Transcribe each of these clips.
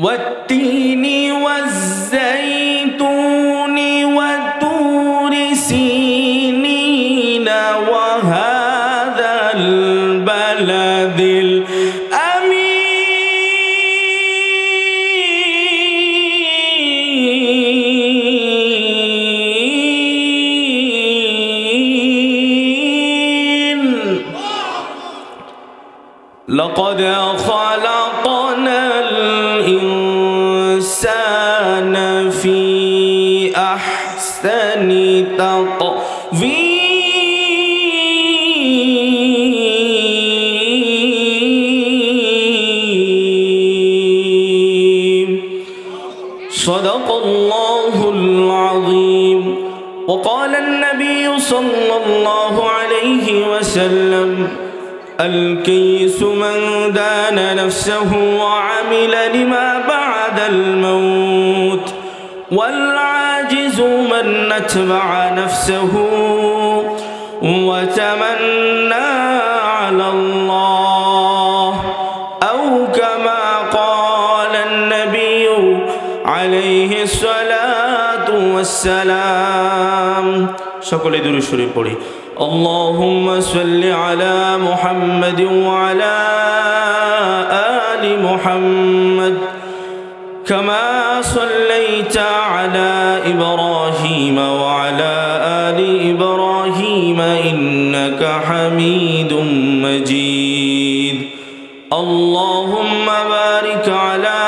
والتين والزيتون وطور سينين وهذا البلد الأمين لقد خلقنا الإنسان في أحسن تقويم صدق الله العظيم. وقال النبي صلى الله عليه وسلم الكيس من دان نفسه وعمل لما بعد الموت والعاجز من اتبع نفسه وتمنى على الله أو كما قال النبي عليه الصلاة والسلام. সকলে দুরূদ শরীফ পড়ি। اللهم صل على محمد وعلى آل محمد كما صليت على إبراهيم وعلى آل إبراهيم إنك حميد مجيد. اللهم بارك على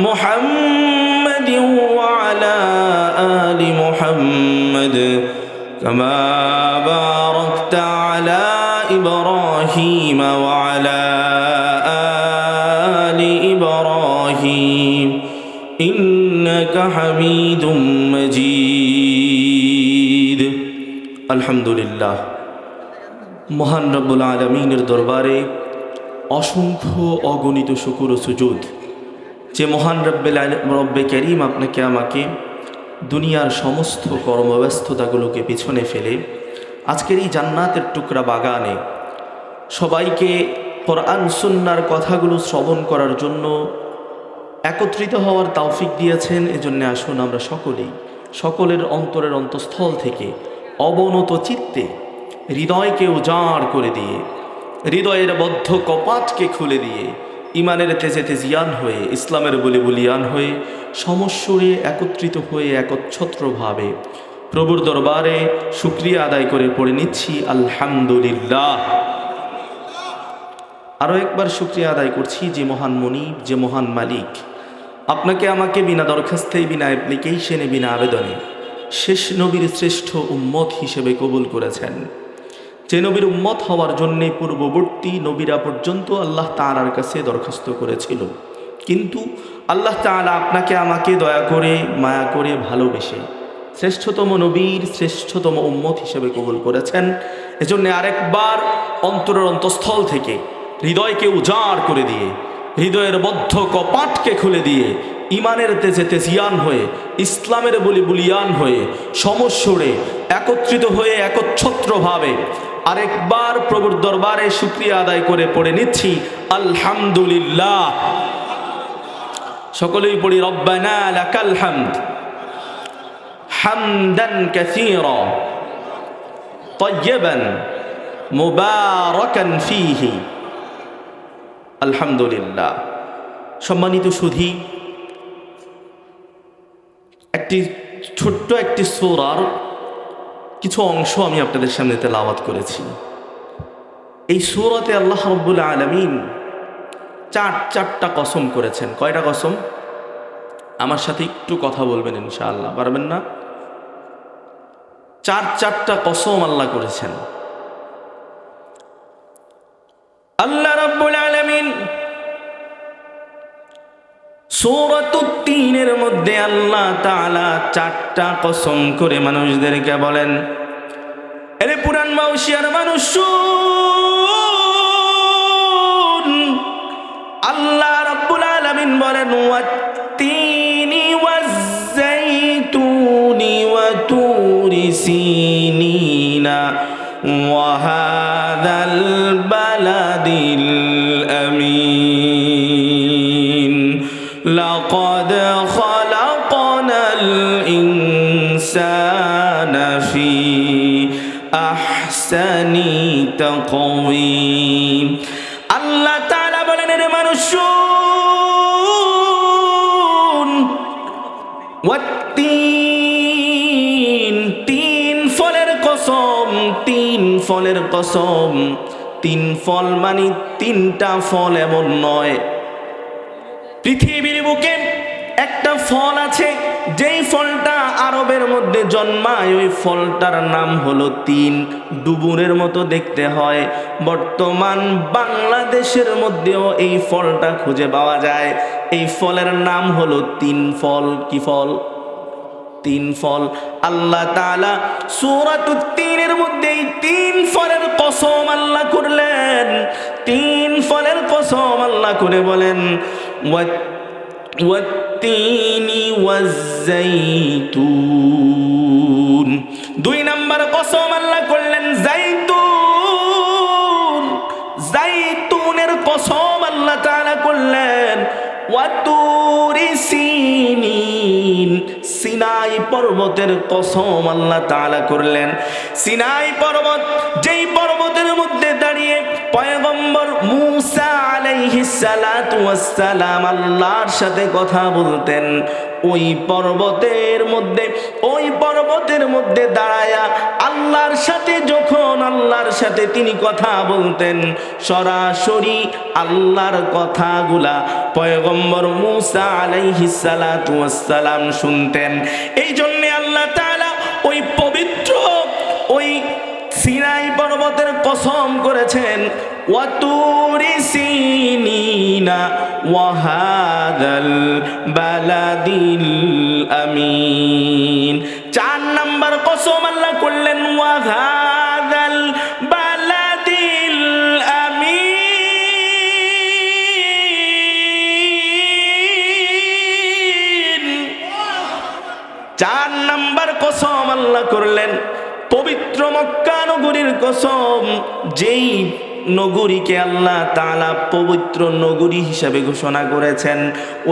محمد وعلى آل محمد كما باركت على إبراهيم وعلى آل إبراهيم إنك حميد مجيد. الحمد لله. মহান রব্বুল আলামিনের দরবারে অসংখ্য অগণিত শুকর ও সুজুদ যে মহান রব্বে করিম আপনাকে আমাকে দুনিয়ার সমস্ত কর্মব্যস্ততাগুলোকে পিছনে ফেলে আজকের এই জান্নাতের টুকরা বাগানে সবাইকে কোরআন সুন্নাহর কথাগুলো শ্রবণ করার জন্য একত্রিত হওয়ার তৌফিক দিয়েছেন। এজন্য আসুন আমরা সকলের অন্তরের অন্তঃস্থল থেকে অবনত চিত্তে হৃদয়কে উজাড় করে দিয়ে হৃদয়ের বদ্ধ কপাটকে খুলে দিয়ে ইমানের তেজে তেজিয়ান হয়ে ইসলামের বলিয়ান হয়ে সমস্বরে একত্রিত হয়ে একচ্ছত্রভাবে প্রভুর দরবারে শুকরিয়া আদায় করে পড়ে নিচ্ছি আলহামদুলিল্লাহ। আরও একবার শুকরিয়া আদায় করছি যে মহান মনিব, যে মহান মালিক আপনাকে আমাকে বিনা দরখাস্তে, বিনা অ্যাপ্লিকেশনে, বিনা আবেদনে শেষ নবীর শ্রেষ্ঠ উম্মত হিসেবে কবুল করেছেন। যে নবীর উম্মত হওয়ার জন্যে পূর্ববর্তী নবীরা পর্যন্ত আল্লাহ তাআলার কাছে দরখাস্ত করেছিল, কিন্তু আল্লাহ তাআলা আপনাকে আমাকে দয়া করে মায়া করে ভালোবেসে শ্রেষ্ঠতম নবীর শ্রেষ্ঠতম উম্মত হিসেবে কবুল করেছেন। এজন্য আরেকবার অন্তরের অন্তঃস্থল থেকে হৃদয়কে উজাড় করে দিয়ে হৃদয়ের বদ্ধ কপাটকে খুলে দিয়ে ইমানের তেজে তেজিয়ান হয়ে ইসলামের বলিয়ান হয়ে সমস্বরে একত্রিত হয়ে একচ্ছত্রভাবে আরেকবার প্রভুর দরবারে শুকরিয়া আদায় করে পড়ে নিচ্ছি আলহামদুলিল্লাহ। সকলেই পড়ি রব্বানা লাকাল হামদ হামদান কাসীরা তাইয়্যিবান মুবারাকান ফীহি আলহামদুলিল্লাহ। সম্মানিত সুধী, ছোট্ট একটি সূরার কিছু অংশ আমি আপনাদের সামনে তেলাওয়াত করেছি। এই সূরাতে আল্লাহ রাব্বুল আলামিন চারটা কসম করেছেন। কয়টা কসম? আমার সাথে একটু কথা বলবেন ইনশাআল্লাহ, পারবেন না? চারটা কসম আল্লাহ করেছেন। আল্লাহ রাব্বুল আলামিন সূরাতুত তিনের মধ্যে আল্লাহ তাআলা চারটা কসম করে মানুষদেরকে বলেন, এরে পুরান মাউশিয়ার মানুষ শুন, আল্লাহ রাব্বুল আলামিন বলেন ওয়াত-তিনি ওয়াজ-যাইতুনি ওয়া তুরি সিনিনা ওয়া হাযাল বালাদিল আমিন লা লাকাদ খালাকনাল ইনসানা ফি আহসানি তাকওয়িম। আল্লাহ তাআলা বলেন, রে মানুষ শুন, ওয়াত্তিন, তিন ফলের কসম, তিন ফলের কসম। তিন ফল মানে তিনটা ফল এমন নয়। পৃথিবীর বুকে একটা ফল আছে, যেই ফলটা আরবের মধ্যে জন্মায়, ওই ফলটার নাম হলো তিন। ডুবুরের মতো দেখতে হয়। বর্তমান বাংলাদেশের মধ্যেও এই ফলটা খুঁজে পাওয়া যায়। এই ফলের নাম হলো তিন ফল। কি ফল? তিন ফল। আল্লাহ তাআলা সূরাতুত তিনের মধ্যে এই তিন ফলের কসম আল্লাহ করলেন। তিন ফলের কসম আল্লাহ করে বলেন, ওয়াত্তিনি ওয়াজ্জাইতুন। দুই নাম্বার কসম আল্লাহ করলেন জাইতুন। জাইতুনের কসম আল্লাহ তাআলা করলেন। ওয়াতুরি সিনিন, সিনাই পর্বতের কসম আল্লাহ তাআলা করলেন। সিনাই পর্বত, যেই পর্বতের মধ্যে দাঁড়িয়ে পয়গম্বর মূসা আলাইহিস সালাতু ওয়াস সালাম আল্লাহর সাথে কথা বলতেন, ওই পর্বতের মধ্যে, ওই পর্বতের মধ্যে দাঁড়ায়া আল্লাহর সাথে যখন আল্লাহর সাথে তিনি কথা বলতেন, সরাসরি আল্লাহর কথাগুলা পয়গম্বর মূসা আলাইহিস সালাতু ওয়াস সালাম শুনতেন। এই জন্য আল্লাহ তাআলা ওই পবিত্র ওই সিনাই পর্বতের কসম করেছেন, ওয়াতুরি সিনিনা ওয়া হাদাল বালাদিল আমিন। চার নাম্বার কসম আল্লাহ করলেন, ওয়া হাদাল বালাদিল আমিন। চার নাম্বার কসম আল্লাহ করলেন পবিত্র মক্কা নগরীর কসম, যেই নগরীকে আল্লাহ তাআলা পবিত্র নগরী হিসাবে ঘোষণা করেছেন,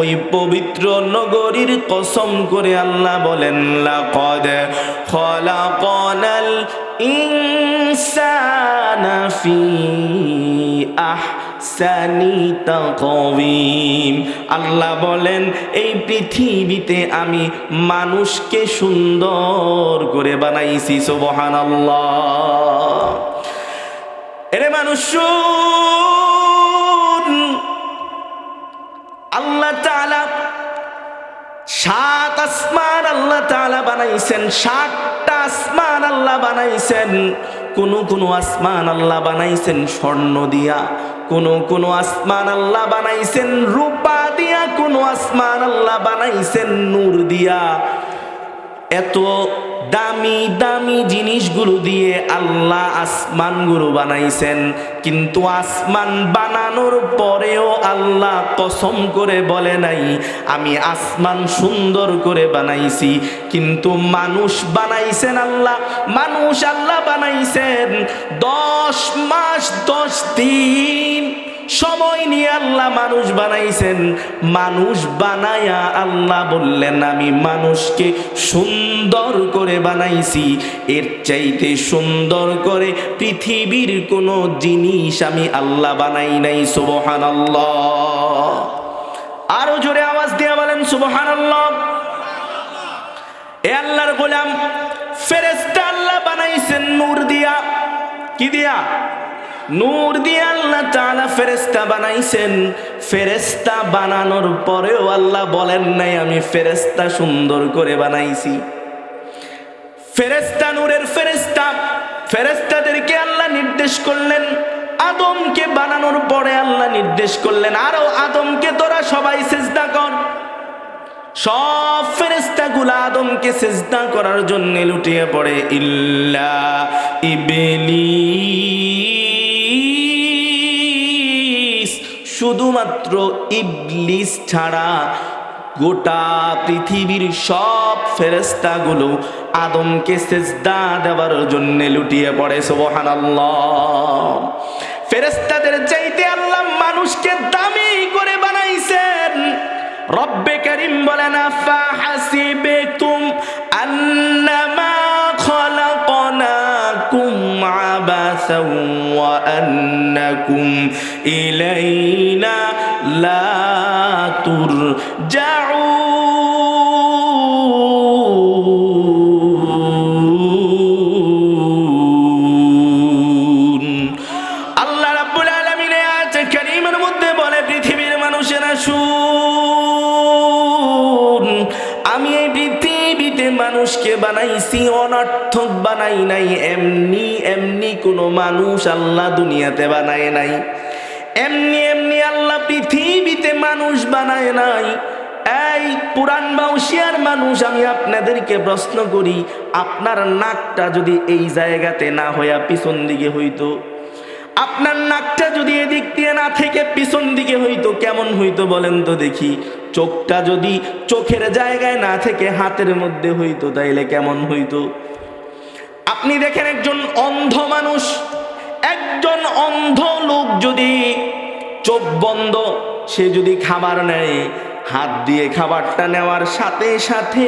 ওই পবিত্র নগরীর কসম করে আল্লাহ বলেন, লাকাদ খালাকনাল ইনসানা ফি আহসানি তাকওয়িম। আল্লাহ বলেন, এই পৃথিবীতে আমি মানুষকে সুন্দর করে বানাইছি। সুবহানাল্লাহ। এরে মানুষ শুন, আল্লাহ তাআলা সাত আসমান আল্লাহ তাআলা বানাইছেন। সাতটা আসমান আল্লাহ বানাইছেন। কোন আসমান আল্লাহ বানাইছেন স্বর্ণ দিয়া, কোন আসমান আল্লাহ বানাইছেন রূপা দিয়া, কোন আসমান আল্লাহ বানাইছেন নূর দিয়া। এত দামি দামি জিনিসগুলো দিয়ে আল্লাহ আসমানগুলো বানাইছেন, কিন্তু আসমান বানানোর পরেও আল্লাহ কসম করে বলে নাই আমি আসমান সুন্দর করে বানাইছি। কিন্তু মানুষ বানাইছেন আল্লাহ, মানুষ আল্লাহ বানাইছেন 10 মাস 10 দিন সময় নিয়ে আল্লাহ মানুষ বানাইছেন। মানুষ বানায়া আল্লাহ বললেন আমি মানুষকে সুন্দর করে বানাইছি, এর চাইতে সুন্দর করে পৃথিবীর কোনো জিনিস আমি আল্লাহ বানাই নাই। সুবহানাল্লাহ। আরো জোরে আওয়াজ দিয়ে বলেন সুবহানাল্লাহ। এ আল্লাহর গোলাম, ফেরেশতা আল্লাহ বানাইছেন নূর দিয়া। কি দিয়া? নূর দিয়ে আল্লাহ তাআলা ফেরেশতা বানাইছেন। ফেরেশতা বানানোর পরেও আল্লাহ বলেন নাই আমি ফেরেশতা সুন্দর করে বানাইছি। ফেরেশতা, নূরের ফেরেশতা, ফেরেশতাদেরকে আল্লাহ নির্দেশ করলেন। আদমকে বানানোর পরে আল্লাহ নির্দেশ করলেন আরো আদমকে তোরা সবাই সিজদা কর। সব ফেরেশতাগুলো আদমকে সিজদা করার জন্য লুটিয়ে পড়ে, ইল্লা ইবলিস, শুধুমাত্র ইবলিস ছাড়া গোটা পৃথিবীর সব ফেরেশতাগুলো আদমকে সিজদা দেওয়ার জন্য লুটিয়ে পড়ে। সুবহানাল্লাহ। ফেরেশতাদের চাইতে আল্লাহ মানুষকে দামি করে বানাইছেন। রব্বে কারীম বলেন আফাহাসিবতুম আন্নামা খলাকনাকুম আবাসাও ওয়া আন্নাকুম ইলাইনা লা তুরজাউন। আল্লাহ রাব্বুল আলামিন আয়াতে কারীমের মধ্যে বলে পৃথিবীর মানুষেরা শুন, আমি এই পৃথিবীতে মানুষকে বানাইছি, অনর্থক বানাই নাই। এমনি এমনি কোনো মানুষ আল্লাহ দুনিয়াতে বানায় নাই। এমনি এমনি আল্লাহ পৃথিবীতে মানুষ বানায় নাই। এই পুরান বাউসিয়ার মানুষ, আমি আপনাদেরকে প্রশ্ন করি, আপনার নাকটা যদি এই জায়গাতে না হইয়া পিছন দিকে হইতো, আপনার নাকটা যদি এদিক দিয়ে না থেকে পিছন দিকে হইতো, কেমন হইতো বলেন তো দেখি? চোখটা যদি চোখের জায়গায় না থেকে হাতের মধ্যে হইতো, তাইলে কেমন হইতো? আপনি দেখেন একজন অন্ধ মানুষ, একজন অন্ধ লোক যদি চোখ বন্ধ, সে যদি খাবার নেয়, হাত দিয়ে খাবারটা নেওয়ার সাথে সাথে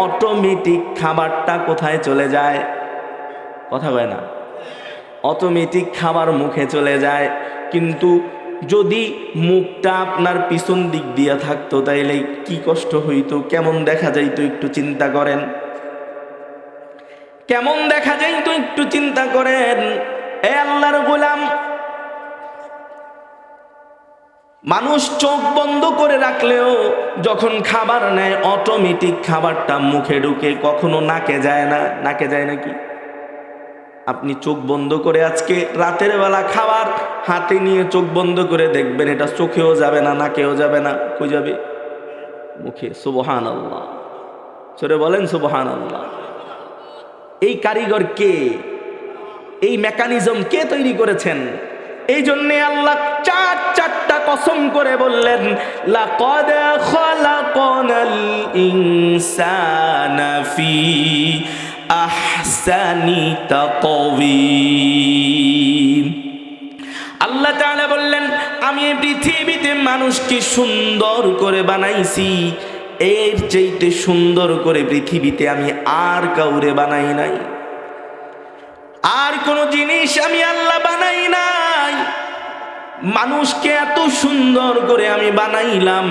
অটোমেটিক খাবারটা কোথায় চলে যায়? কথা কয় না? অটোমেটিক খাবার মুখে চলে যায়। কিন্তু যদি মুখটা আপনার পিছন দিক দিয়ে থাকতো, তাইলে কি কষ্ট হইতো, কেমন দেখা যাইতো একটু চিন্তা করেন। কেমন দেখা যাইতো একটু চিন্তা করেন। এ আল্লাহর গোলাম, মানুষ চোখ বন্ধ করে রাখলেও যখন খাবার নেয়, অটোমেটিক খাবারটা মুখে ঢুকে, কখনো নাকে যায় না। নাকে যায় নাকি? আপনি চোখ বন্ধ করে আজকে রাতের বেলা খাবার হাতে নিয়ে চোখ বন্ধ করে দেখবেন, এটা চোখেও যাবে না, নাকেও যাবে না, কই যাবে? মুখে। সুবহানাল্লাহ, সরে বলেন সুবহানাল্লাহ। এই কারিগর কে? এই মেকানিজম কে তৈরি করেছেন? এই জন্যে আল্লাহ চারটা কসম করে বললেন, লাকাদ খালাকনাল ইনসানা ফি আহসানি তাকওয়িম। আল্লাহ তাআলা বললেন, আমি এই পৃথিবীতে মানুষকে সুন্দর করে বানাইছি, এর চাইতে সুন্দর করে পৃথিবীতে আমি আর কাউরে বানাই নাই। আর কোন জিনিস আমি আল্লাহ বানাই নাই। মানুষকে এত সুন্দর করে আমি বানাইলাম।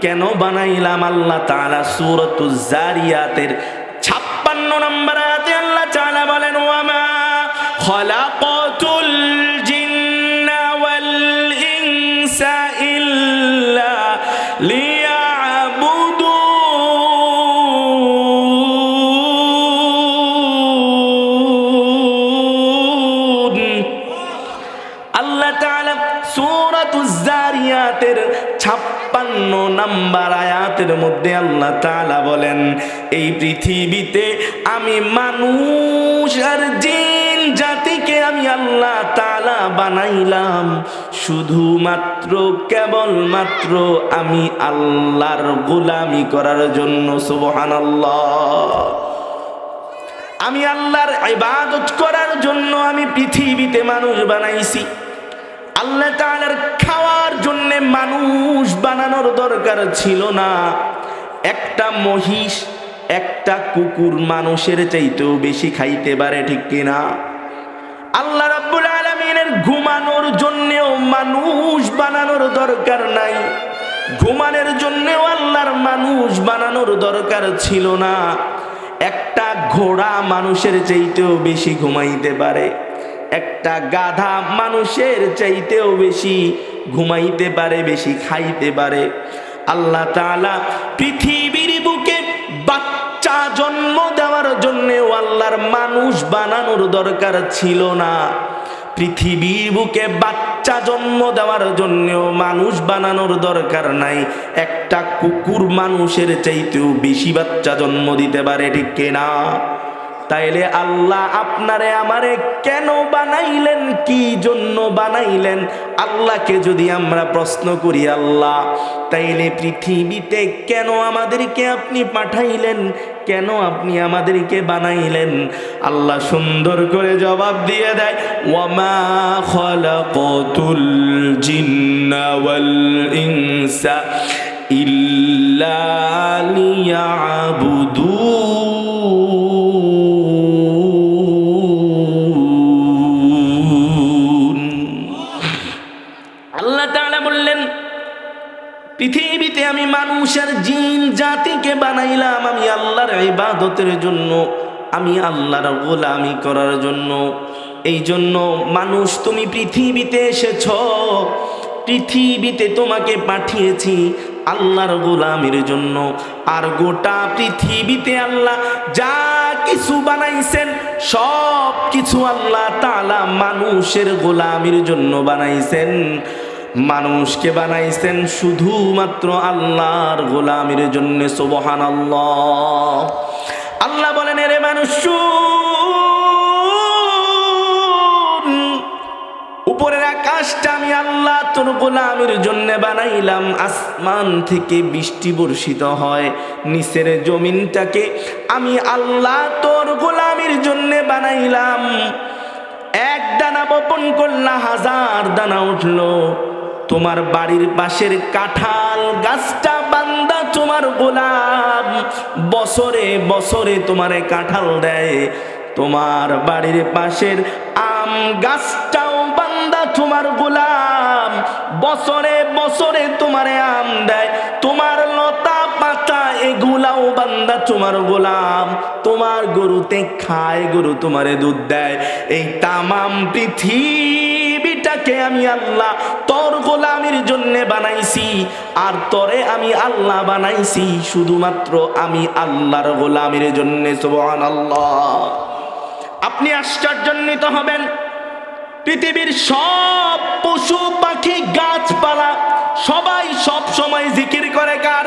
কেন বানাইলাম? আল্লাহ তাআলা সূরাতুজ জারিয়াতের 56 নম্বর আয়াতে আল্লাহ তাআলা বলেন, ওয়ামা খালাকাতুল জিন্না ওয়াল ইনসা ইল্লা লিয়াবুদুন। আল্লাহ তাআলা সূরাতুজ জারিয়াতের 56 নম্বর আয়াতের মধ্যে আল্লাহ তাআলা বলেন, এই পৃথিবীতে আমি মানুষ আর জিন জাতিকে আমি আল্লাহ তাআলা বানাইলাম শুধুমাত্র কেবলমাত্র আমি আল্লাহর গোলামি করার জন্য। সুবহানাল্লাহ। আমি আল্লাহর ইবাদত করার জন্য আমি পৃথিবীতে মানুষ বানাইছি। আল্লাহ তাআলার খাওয়ার জন্য মানুষ বানানোর দরকার ছিল না। একটা মহিষ, একটা কুকুর মানুষের চাইতেও বেশি খাইতে পারে, ঠিক কিনা? আল্লাহ রাব্বুল আলামিনের ঘুমানোর জন্যও মানুষ বানানোর দরকার নাই। ঘুমানোর জন্যও আল্লাহর মানুষ বানানোর দরকার ছিল না। একটা ঘোড়া মানুষের চাইতেও বেশি ঘুমাইতে পারে, একটা গাধা মানুষের চাইতেও বেশি ঘুমাইতে পারে, বেশি খাইতে পারে। আল্লাহ তাআলা পৃথিবীর বুকে বাচ্চা জন্ম দেওয়ার জন্য আল্লাহর মানুষ বানানোর দরকার ছিল না। পৃথিবীর বুকে বাচ্চা জন্ম দেওয়ার জন্য মানুষ বানানোর দরকার নাই। একটা কুকুর মানুষের চাইতেও বেশি বাচ্চা জন্ম দিতে পারে, ঠিক কিনা? তাইলে আল্লাহ আপনারে আমারে কেন বানাইলেন, কি জন্য বানাইলেন? আল্লাহকে যদি আমরা প্রশ্ন করি, আল্লাহ তাইলে পৃথিবীতে কেন আমাদেরকে আপনি পাঠাইলেন, কেন আপনি আমাদেরকে বানাইলেন? আল্লাহ সুন্দর করে জবাব দিয়ে দেয়, ওয়ামা খালাকাতুল জিন্না ওয়াল ইনসা ইল্লা লিয়াবুদুন। আল্লাহ তাআলা বললেন, পৃথিবীতে আমি মানুষের জিন জাতিকে বানাইলাম আমি আল্লাহর ইবাদতের জন্য, আমি আল্লাহর গোলামি করার জন্য। এই জন্য মানুষ তুমি পৃথিবীতে এসেছ, পৃথিবীতে তোমাকে পাঠিয়েছি আল্লাহর গোলামির জন্য। আর গোটা পৃথিবীতে আল্লাহ যা কিছু বানাইছেন সব কিছু আল্লাহ তাআলা মানুষের গোলামির জন্য বানাইছেন। মানুষকে বানাইছেন শুধুমাত্র আল্লাহর গোলামির জন্য। সুবহানাল্লাহ। আল্লাহ বলেন, এরে মানুষ উপরের আকাশটা আমি আল্লাহ তোর গোলামির জন্য বানাইলাম, আসমান থেকে বৃষ্টি বর্ষিত হয়। নিচের জমিনটাকে আমি আল্লাহ তোর গোলামির জন্য বানাইলাম। এক দানা বপন করলা হাজার দানা উঠলো। তোমার বাড়ির পাশের কাঁঠাল গাছটা বান্দা তোমার গোলাম, বছরে বছরে তোমারে কাঁঠাল দেয়। তোমার বাড়ির পাশের আম গাছটাও বান্দা তোমার গোলাম, বছরে বছরে তোমারে আম দেয়। তোমার লতা পাতা এগুলাও বান্দা তোমার গোলাম, তোমার গরুতে খায়, গরু তোমারে দুধ দেয়। এই তামাম পৃথিবীটাকে আমি আল্লাহ তোর গোলামির জন্য বানাইছি। আর তরে আমি আল্লাহ বানাইছি শুধুমাত্র আমি আল্লাহর গোলামির জন্য। সুবহানাল্লাহ। আপনি আশ্চর্যান্বিত হবেন, পৃথিবীর সব পশু পাখি গাছপালা সবাই সব সময় জিকির করে কার?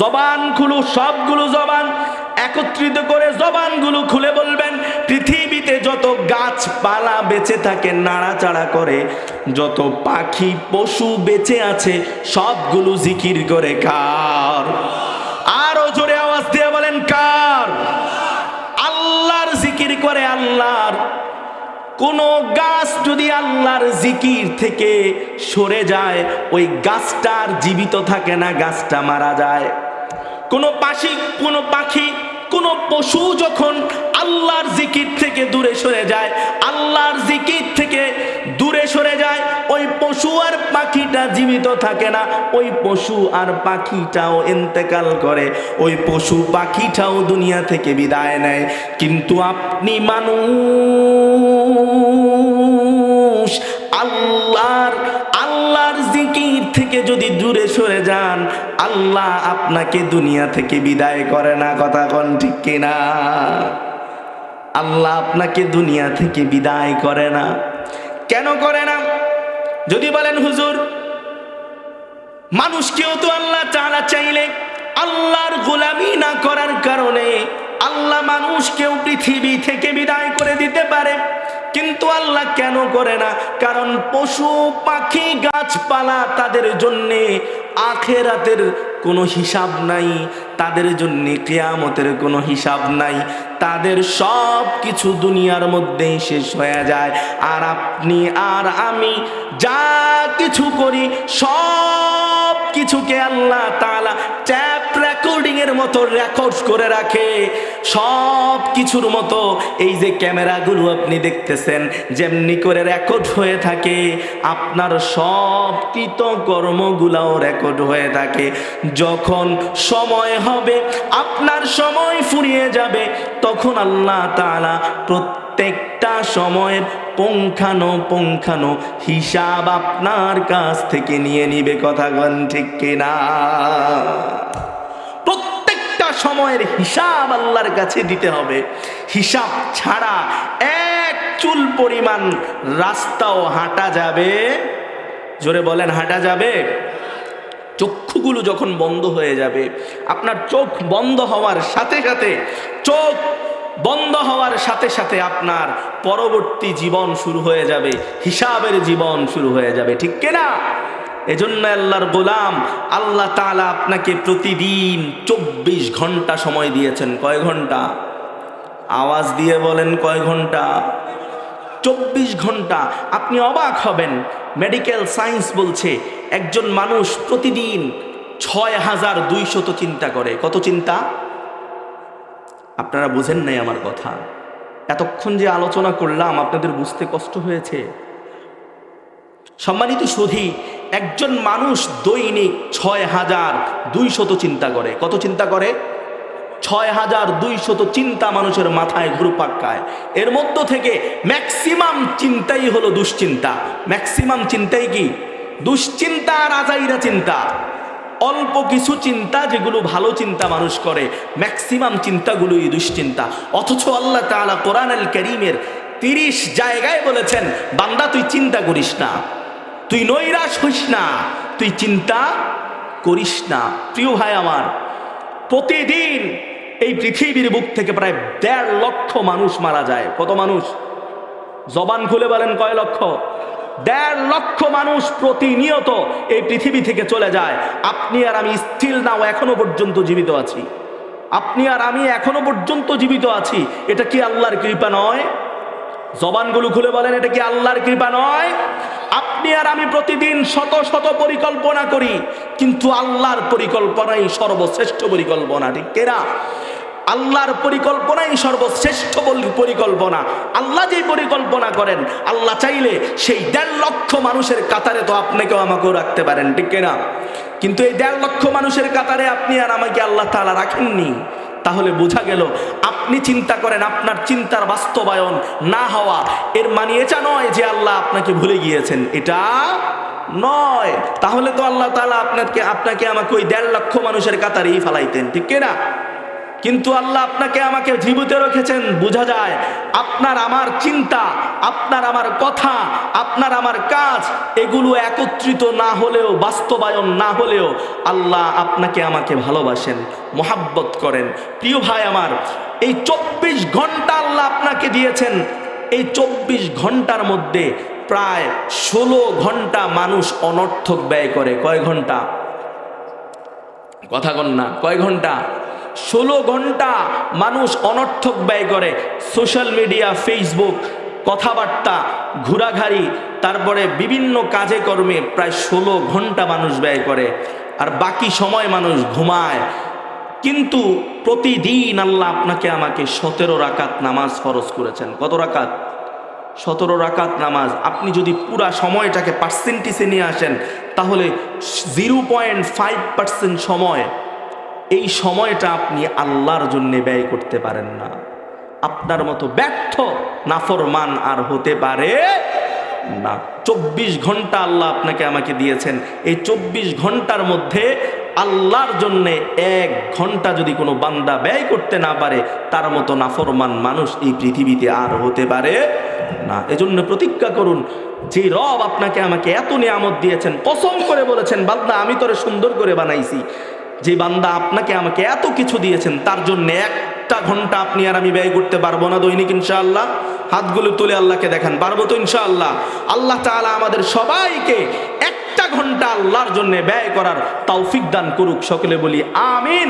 জবান খুলো, সবগুলো জবান একত্রিত করে জবানগুলো খুলে বলবেন, পৃথিবীতে যত গাছপালা বেঁচে থাকে নাড়াচাড়া করে, যত পাখি পশু বেঁচে আছে সবগুলো জিকির করে কার? আরো জোরে আওয়াজ দিয়ে বলেন কার? আল্লাহর জিকির করে আল্লাহর। কোন গাছ যদি আল্লাহর জিকির থেকে সরে যায় ওই গাছটা আর জীবিত থাকে না, গাছটা মারা যায়। কোন পাখি কোন পশু যখন আল্লাহর জিকির থেকে দূরে সরে যায়, আল্লাহর জিকির থেকে দূরে সরে যায়, ওই পশু আর পাখিটা জীবিত থাকে না, ওই পশু আর পাখিটাও ইন্তেকাল করে, ওই পশু পাখিটাও দুনিয়া থেকে বিদায় নেয়। কিন্তু আপনি মানুষ আল্লাহর জিকির থেকে যদি দূরে সরে যান, আল্লাহ আপনাকে দুনিয়া থেকে বিদায় করে না। কথা কোন ঠিক কিনা? আল্লাহ আপনাকে দুনিয়া থেকে বিদায় করে না। কেন করে না? যদি বলেন হুজুর, মানুষকেও তো আল্লাহ তাআলা চাইলে আল্লাহর গোলামি না করার কারণে আল্লাহ মানুষকেও পৃথিবী থেকে বিদায় করে দিতে পারে, কিন্তু আল্লাহ কেন করে না? কারণ পশু পাখি গাছপালা তাদের জন্যে আখিরাতের কোনো হিসাব নাই, তাদের জন্য কিয়ামতের কোনো হিসাব নাই। তাদের সব কিছু দুনিয়ার মধ্যেই শেষ হয়ে যায়। আর আপনি আর আমি যা কিছু করি সব কিছুকে আল্লাহ তাআলা ট্যাপ রেকর্ডিং এর মতো রেকর্ড করে রাখে। সব কিছুর মতো এই যে ক্যামেরাগুলো আপনি দেখতেছেন যেমনি করে রেকর্ড হয়ে থাকে, আপনার সব কৃতকর্মগুলাও রেকর্ড হয়ে থাকে। যখন সময় হবে আপনার সময় ফুরিয়ে যাবে, তখন আল্লাহ তাআলা প্রত্যেকটা সময়ের পুঙ্খানো হিসাব আপনার কাছ থেকে নিয়ে নিবে। কথা বলেন ঠিক কিনা? প্রত্যেকটা সময়ের হিসাব আল্লাহর কাছে দিতে হবে। হিসাব ছাড়া এক চুল পরিমাণ রাস্তাও হাঁটা যাবে? জোরে বলেন, হাঁটা যাবে? চক্ষুগুলো যখন বন্ধ হয়ে যাবে, আপনার চোখ বন্ধ হওয়ার সাথে সাথে আপনার পরবর্তী জীবন শুরু হয়ে যাবে, হিসাবের জীবন শুরু হয়ে যাবে। ঠিক কিনা? এজন্য আল্লাহর গোলাম, আল্লাহ তাআলা আপনাকে প্রতিদিন 24 ঘন্টা সময় দিয়েছেন। কয় ঘন্টা? আওয়াজ দিয়ে বলেন, কয় ঘন্টা? 24 ঘন্টা। আপনি অবাক হবেন, মেডিকেল সায়েন্স বলছে একজন মানুষ প্রতিদিন ৬,২০০ চিন্তা করে। কত চিন্তা? আপনারা বুঝেন নাই আমার কথা। এতক্ষণ যে আলোচনা করলাম আপনাদের বুঝতে কষ্ট হয়েছে? সম্মানিত সুধী, একজন মানুষ দৈনিক ৬,২০০ চিন্তা করে। কত চিন্তা করে? ৬,২০০ চিন্তা মানুষের মাথায় ঘুরপাক খায়। এর মধ্য থেকে ম্যাক্সিমাম চিন্তাই হলো দুশ্চিন্তা। ম্যাক্সিমাম চিন্তাই কি? দুশ্চিন্তা আর আজাইরা চিন্তা। অল্প কিছু চিন্তা যেগুলো ভালো চিন্তা মানুষ করে, ম্যাক্সিমাম চিন্তাগুলোই দুশ্চিন্তা। অথচ আল্লাহ তাআলা কোরআনুল কারীমের ৩০ জায়গায় বলেছেন, বান্দা তুই চিন্তা করিস না, তুই নৈরাশ হইস না, তুই চিন্তা করিস না। প্রিয় ভাই আমার, প্রতিদিন এই পৃথিবীর বুক থেকে প্রায় ১.৫ লক্ষ মানুষ মারা যায়। কত মানুষ? জবান খুলে বলেন, কয় লক্ষ? ১.৫ লক্ষ মানুষ প্রতিনিয়ত এই পৃথিবী থেকে চলে যায়। আপনি আর আমি স্টিল নাও এখনো পর্যন্ত জীবিত আছি। আপনি আর আমি এখনো পর্যন্ত জীবিত আছি। এটা কি আল্লাহর কৃপা নয়? জবানগুলো খুলে বলেন, এটা কি আল্লাহর কৃপা নয়? আপনি আর আমি প্রতিদিন শত শত পরিকল্পনা করি, কিন্তু আল্লাহর পরিকল্পনাই সর্বশ্রেষ্ঠ পরিকল্পনা, ঠিক কিনা? আল্লাহর পরিকল্পনাই সর্বশ্রেষ্ঠ পরিকল্পনা। আল্লাহ যেই পরিকল্পনা করেন, আল্লাহ চাইলে সেই ১.৫ লক্ষ মানুষের কাতারে তো আপনাকেও আমাকেও রাখতে পারেন, ঠিক কিনা? কিন্তু এই ১.৫ লক্ষ মানুষের কাতারে আপনি আর আমাকে আল্লাহ তাআলা রাখেননি। তাহলে বোঝা গেল, আপনি চিন্তা করেন, আপনার চিন্তার বাস্তবায়ন না হওয়া এর মানে এটা নয় যে আল্লাহ আপনাকে ভুলে গিয়েছেন, এটা নয়। তাহলে তো আল্লাহ তাআলা আপনাকে আমাকে ওই ১.৫ লক্ষ মানুষের কাতারেই ফেলাইতেন, ঠিক কিনা? কিন্তু আল্লাহ আপনাকে আমাকে জীবিত রেখেছেন। বোঝা যায় আপনার আমার চিন্তা, আপনার আমার কথা, আপনার আমার কাজ, এগুলো একত্রিত না হলেও, বাস্তবায়ন না হলেও আল্লাহ আপনাকে আমাকে ভালোবাসেন, মোহাব্বত করেন। প্রিয় ভাই আমার, এই ২৪ ঘন্টা আল্লাহ আপনাকে দিয়েছেন। এই ২৪ ঘন্টার মধ্যে প্রায় ১৬ ঘন্টা মানুষ অনর্থক ব্যয় করে। কয় ঘন্টা? কথা কন না, কয় ঘন্টা? ১৬ ঘন্টা মানুষ অনর্থক ব্যয় করে। সোশ্যাল মিডিয়া, ফেসবুক, কথাবার্তা, ঘোরাঘুরি, তারপরে বিভিন্ন কাজে কর্মে প্রায় ১৬ ঘন্টা মানুষ ব্যয় করে। আর বাকি সময় মানুষ ঘুমায়। কিন্তু প্রতিদিন আল্লাহ আপনাকে আমাকে ১৭ রাকাত নামাজ ফরজ করেছেন। কত রাকাত? ১৭ রাকাত নামাজ। আপনি যদি পুরা সময়টাকে পার্সেন্টেজে নিয়ে আসেন, তাহলে 0.5% সময়, এই সময়টা আপনি আল্লাহর জন্য ব্যয় করতে পারেন না। আপনার মতো ব্যর্থ নাফরমান আর হতে পারে না। ২৪ ঘন্টা আল্লাহ আপনাকে আমাকে দিয়েছেন। এই ২৪ ঘন্টার মধ্যে আল্লাহর জন্য ১ ঘন্টা যদি কোনো বান্দা ব্যয় করতে না পারে, তার মতো নাফরমান মানুষ এই পৃথিবীতে আর হতে পারে না। এজন্য প্রতিজ্ঞা করুন, যে রব আপনাকে আমাকে এত নিয়ামত দিয়েছেন, কসম করে বলেছেন, বান্দা আমি তোরে সুন্দর করে বানাইছি। যে বান্দা আপনাকে আমাকে এত কিছু দিয়েছেন, তার জন্য 1টা ঘন্টা আপনি আর আমি ব্যয় করতে পারবো না দৈনিক? ইনশাআল্লাহ। হাতগুলো তুলে আল্লাহকে দেখান, পারবো তো ইনশাআল্লাহ? আল্লাহ তাআলা আমাদের সবাইকে 1টা ঘন্টা আল্লাহর জন্য ব্যয় করার তৌফিক দান করুক। সকলে বলি আমিন।